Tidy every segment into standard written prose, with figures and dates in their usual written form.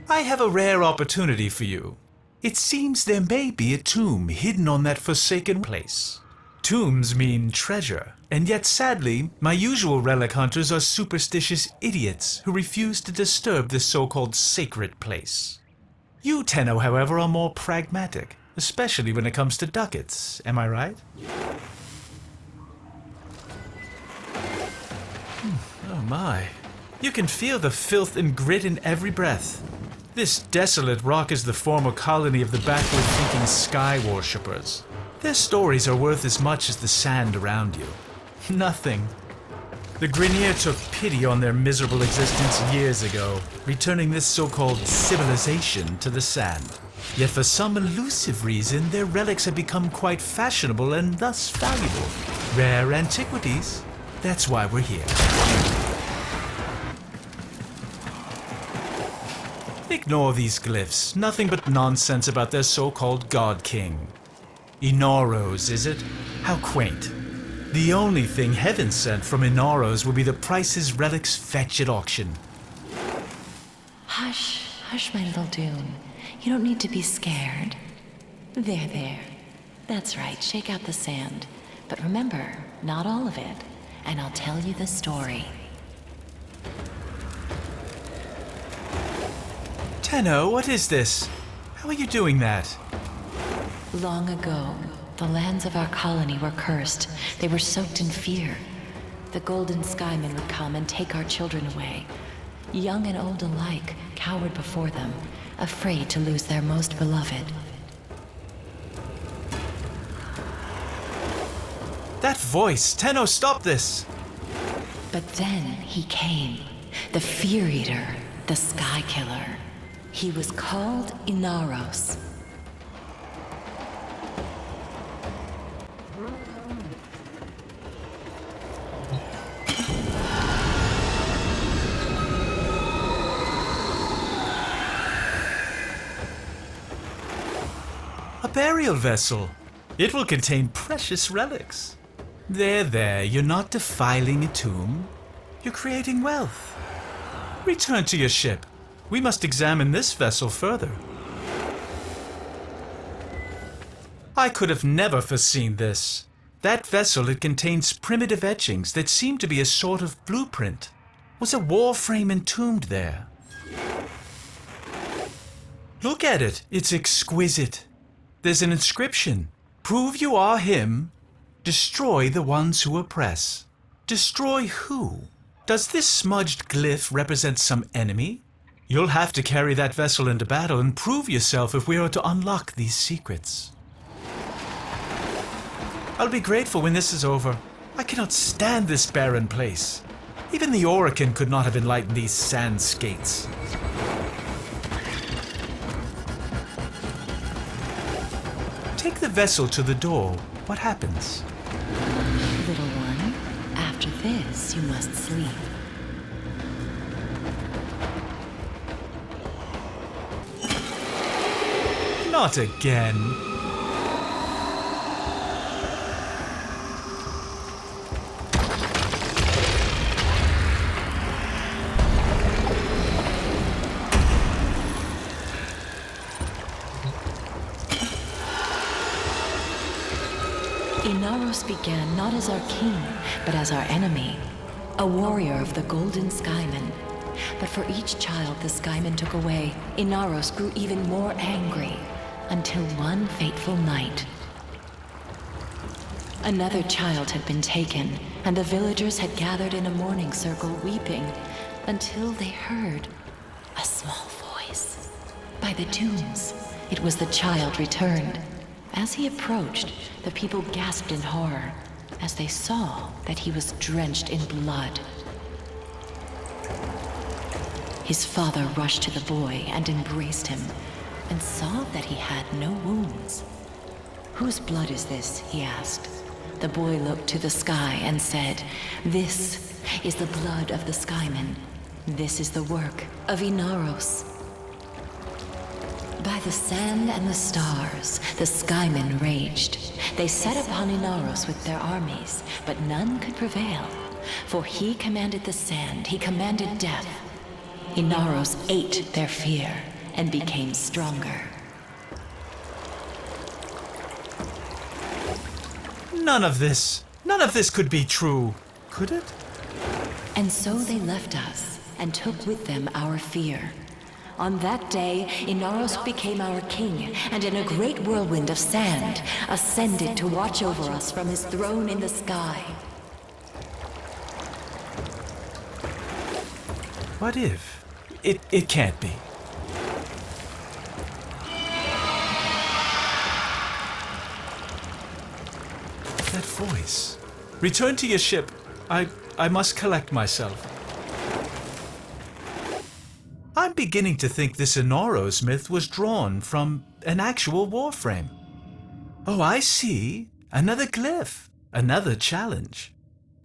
I have a rare opportunity for you. It seems there may be a tomb hidden on that forsaken place. Tombs mean treasure, and yet sadly, my usual relic hunters are superstitious idiots who refuse to disturb this so-called sacred place. You, Tenno, however, are more pragmatic, especially when it comes to ducats, am I right? Oh my. You can feel the filth and grit in every breath. This desolate rock is the former colony of the backward-thinking sky worshippers. Their stories are worth as much as the sand around you. Nothing. The Grineer took pity on their miserable existence years ago, returning this so-called civilization to the sand. Yet for some elusive reason, their relics have become quite fashionable and thus valuable. Rare antiquities. That's why we're here. Ignore these glyphs. Nothing but nonsense about their so-called God King. Inaros, is it? How quaint. The only thing heaven sent from Inaros will be the prices relics fetch at auction. Hush, hush, my little Dune. You don't need to be scared. There. That's right, shake out the sand. But remember, not all of it. And I'll tell you the story. Tenno, what is this? How are you doing that? Long ago, the lands of our colony were cursed. They were soaked in fear. The Golden Skymen would come and take our children away. Young and old alike cowered before them, afraid to lose their most beloved. That voice! Tenno, stop this! But then he came. The Fear Eater, the Sky Killer. He was called Inaros. A burial vessel. It will contain precious relics. There, you're not defiling a tomb. You're creating wealth. Return to your ship. We must examine this vessel further. I could have never foreseen this. That vessel, it contains primitive etchings that seem to be a sort of blueprint. Was a Warframe entombed there? Look at it. It's exquisite. There's an inscription. Prove you are him. Destroy the ones who oppress. Destroy who? Does this smudged glyph represent some enemy? You'll have to carry that vessel into battle and prove yourself if we are to unlock these secrets. I'll be grateful when this is over. I cannot stand this barren place. Even the Orokin could not have enlightened these sand skates. Take the vessel to the door. What happens? Little one, after this you must sleep. Not again. Inaros began not as our king, but as our enemy, a warrior of the Golden Skymen. But for each child the Skymen took away, Inaros grew even more angry, until one fateful night. Another child had been taken, and the villagers had gathered in a mourning circle weeping, until they heard a small voice. By the dunes, it was the child returned. As he approached, the people gasped in horror as they saw that he was drenched in blood. His father rushed to the boy and embraced him, and saw that he had no wounds. "Whose blood is this?" he asked. The boy looked to the sky and said, "This is the blood of the Skymen. This is the work of Inaros." By the sand and the stars, the Skymen raged. They set upon Inaros with their armies, but none could prevail. For he commanded the sand, he commanded death. Inaros ate their fear, and became stronger. None of this could be true, could it? And so they left us and took with them our fear. On that day, Inaros became our king, and in a great whirlwind of sand, ascended to watch over us from his throne in the sky. What if? It can't be. That voice. Return to your ship. I must collect myself. I'm beginning to think this Inaros myth was drawn from an actual Warframe. Oh, I see. Another glyph. Another challenge.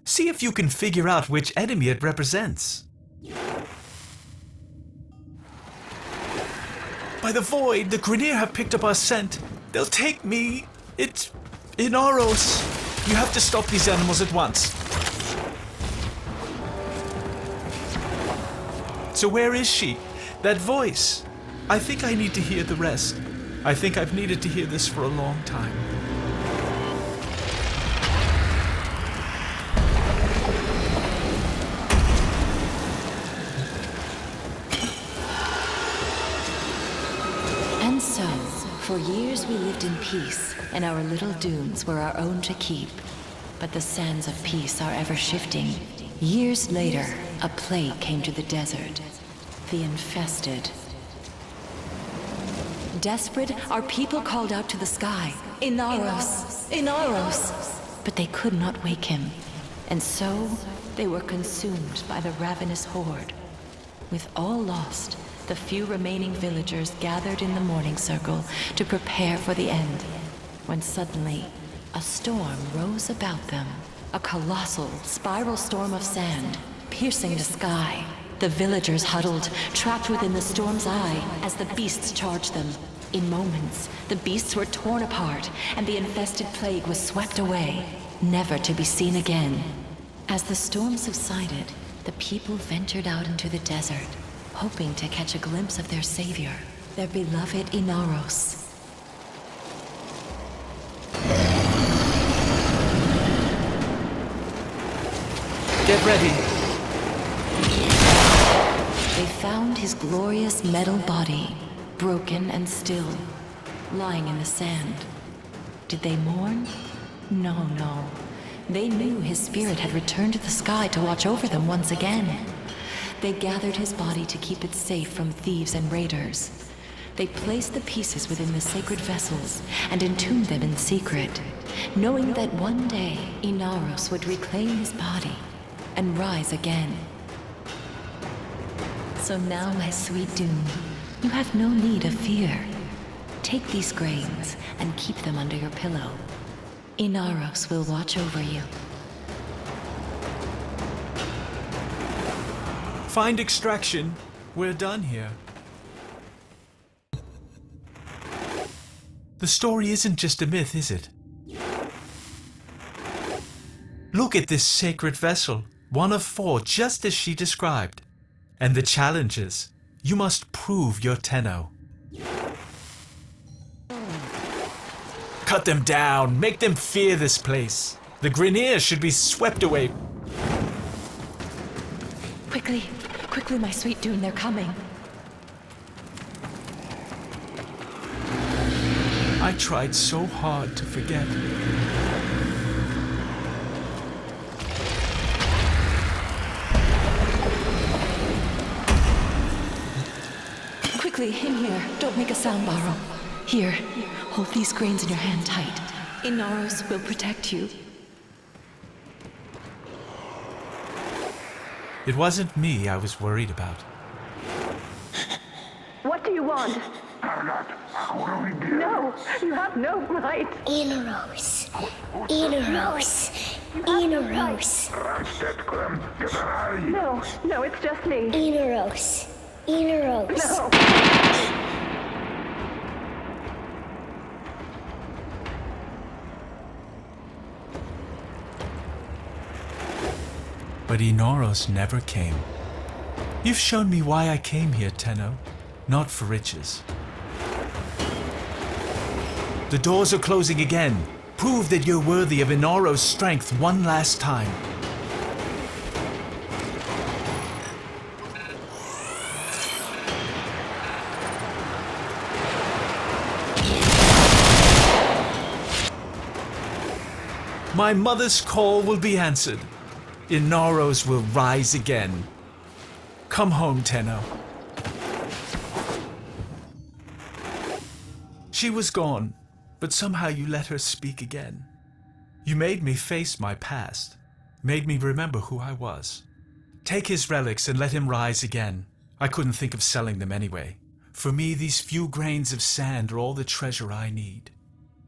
See if you can figure out which enemy it represents. By the void, the Grineer have picked up our scent. They'll take me. It's Inaros. You have to stop these animals at once. So where is she? That voice. I think I need to hear the rest. I think I've needed to hear this for a long time. And so, for years we lived in peace, and our little dunes were our own to keep. But the sands of peace are ever shifting. Years later, a plague came to the desert. The infested. Desperate, our people called out to the sky, Inaros! Inaros! But they could not wake him. And so, they were consumed by the ravenous horde. With all lost, the few remaining villagers gathered in the morning circle to prepare for the end. When suddenly, a storm rose about them. A colossal, spiral storm of sand, piercing the sky. The villagers huddled, trapped within the storm's eye, as the beasts charged them. In moments, the beasts were torn apart, and the infested plague was swept away, never to be seen again. As the storm subsided, the people ventured out into the desert, hoping to catch a glimpse of their savior, their beloved Inaros. Get ready. They found his glorious metal body, broken and still, lying in the sand. Did they mourn? No. They knew his spirit had returned to the sky to watch over them once again. They gathered his body to keep it safe from thieves and raiders. They placed the pieces within the sacred vessels and entombed them in secret, knowing that one day Inaros would reclaim his body and rise again. So now, my sweet Dune, you have no need of fear. Take these grains and keep them under your pillow. Inaros will watch over you. Find extraction. We're done here. The story isn't just a myth, is it? Look at this sacred vessel, one of 4, just as she described. And the challenges. You must prove your Tenno. Cut them down, make them fear this place. The Grineer should be swept away. Quickly, my sweet Dune, they're coming. I tried so hard to forget. Quickly, in here. Don't make a sound, Baro. Here, hold these grains in your hand tight. Inaros will protect you. It wasn't me I was worried about. What do you want? No, you have no right. Inaros. Inaros. Inaros. No, it's just me. Inaros. Inaros. No. But Inaros never came. You've shown me why I came here, Tenno. not for riches. The doors are closing again. Prove that you're worthy of Inaros' strength one last time. My mother's call will be answered. Inaros will rise again. Come home, Tenno. She was gone, but somehow you let her speak again. You made me face my past, made me remember who I was. Take his relics and let him rise again. I couldn't think of selling them anyway. For me, these few grains of sand are all the treasure I need.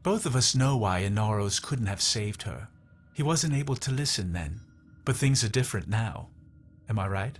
Both of us know why Inaros couldn't have saved her. He wasn't able to listen then, but things are different now. Am I right?